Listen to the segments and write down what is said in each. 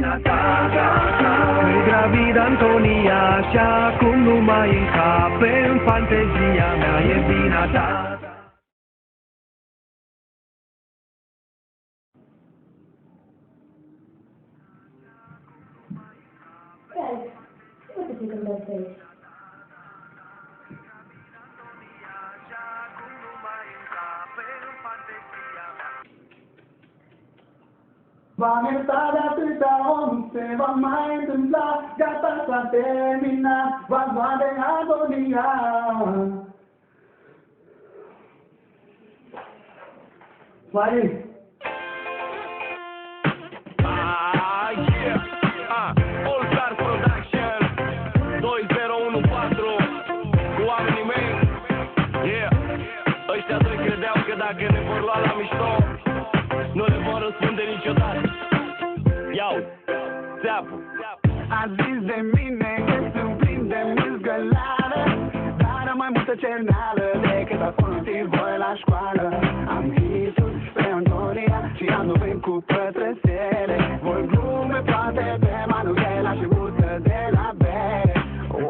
vina ta, că-i gravidă Antonia și acum nu mai încape în fantezia mea, e vina ta. Ce te gândești aici? V-am iertat de atâta om, se va mai întâmpla, gata s-a terminat, v-ați luat de agonia. Smiley! All-Star Production 2014 cu oamenii mei. Yeah. Ăștia doi credeau că dacă ne vor lua la mișto nu le vor răspunde niciodată. Iau, țeapă. A zis de mine că sunt plin de mâzgălară, dar am mai multă cerneală decât a folosit voi la școală. Am hituri pe Antonia și am doveni cu pătrățele, voi glume toate pe Manuela și burtă de la bere.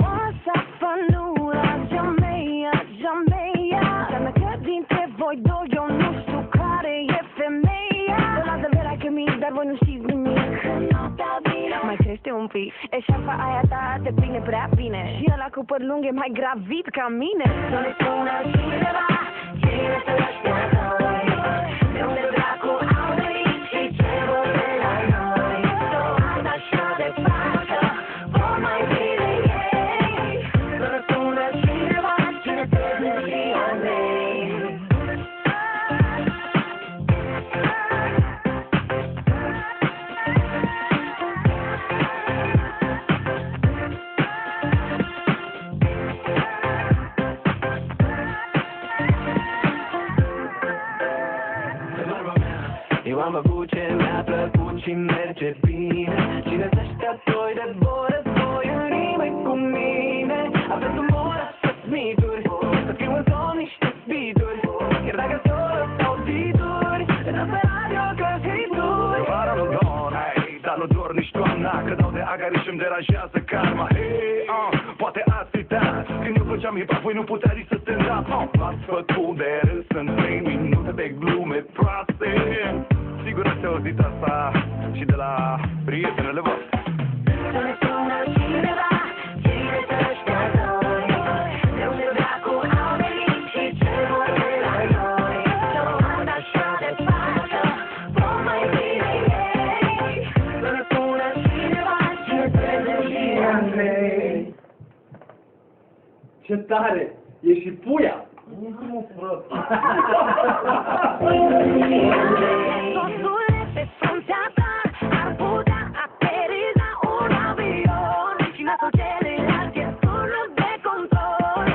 What's up, fanura, Jameia, Jameia? Dar că dintre voi doi eu nu știu care e femeia. De la de vera că mic, dar voi nu știți nimic. Mai crește un pic, eșarfa aia ta te prinde prea bine și ăla cu păr lung e mai gravid ca mine. Să ne spună cineva, cine să ăștia doi, de unde dracu au venit și ce vor de la noi. Tot așa de față, vor mai bine ei. Să ne spună cineva, cine te zici Andrei. Eu am avut ce mi-a plăcut și merge bine. Cine ăștia doi de război în rime cu mine? Aveți umor așa smituri, să fiu în zon niște speeduri, chiar dacă solo sau ziduri, în asta radio căsituri. Vara nu dor, hei, dar nu dor nici toamna, că dau de agari și-mi deranjează karma. Hei, poate ați uitat, când eu făceam hip-hop, voi nu puteați să stand-up. V-ați făcut de râs în 3 minute de glume proaste. Sigur ați auzit asta și de la prietenele voastre. Să ne spună cineva, cine să ăștia doi, de unde dracu au venit și ce vor de la noi. Tot așa de față, vor mai bine ei. Să ne spună cineva, cine te zici Andrei. Ce tare! E și puia! Nu, frate! Sosule pe fruntea ta ar putea ateriza un avion și nasul celălalt e turnul de control.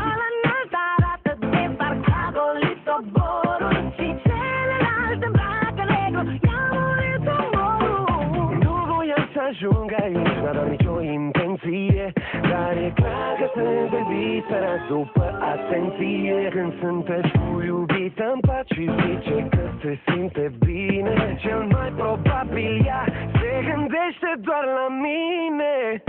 Ala înalt arată de parcă a golit oborul și celălalt îmbracă negru, i-a murit omorul. Nu voiam să ajung aici, n-a doar nicio intenție, dar e clar că sunteți disperați după atenție. Când sunteți cu iubită în pat și zice că se simte bine, cel mai probabil ea se gândește doar la mine.